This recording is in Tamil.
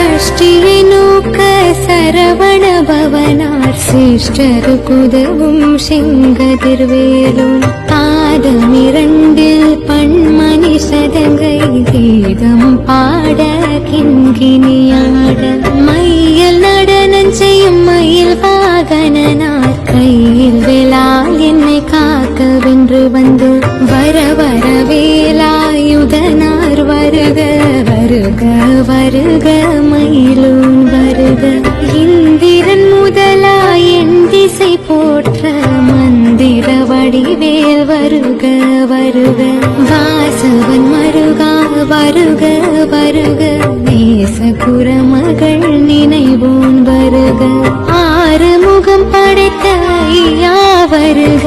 சஷ்டியை நோக்க சரவண பவனார் சிஷ்டருக்குதவும் செங்கதிர்வேலோன் பாதமிரண்டில் பன்மணி சதங்கை கீதம் பாட கிண்கிணியாட மையல் நடனம் செய்யும் மயில் வாகனனார் கையில் வேளால் என்னை காக்க வென்று வந்து வர வர வேலாயுதனார் வருக வருக வருக மயிலூன் வருக இந்திரன் முதலாய் என் திசை போற்ற மந்திர வடிவேல் வருக வருக வாசவன் மருகா வருக வருக நேசகுர மகள் நினைவோன் வருக ஆறுமுகம் படைத்த ஐயா வருக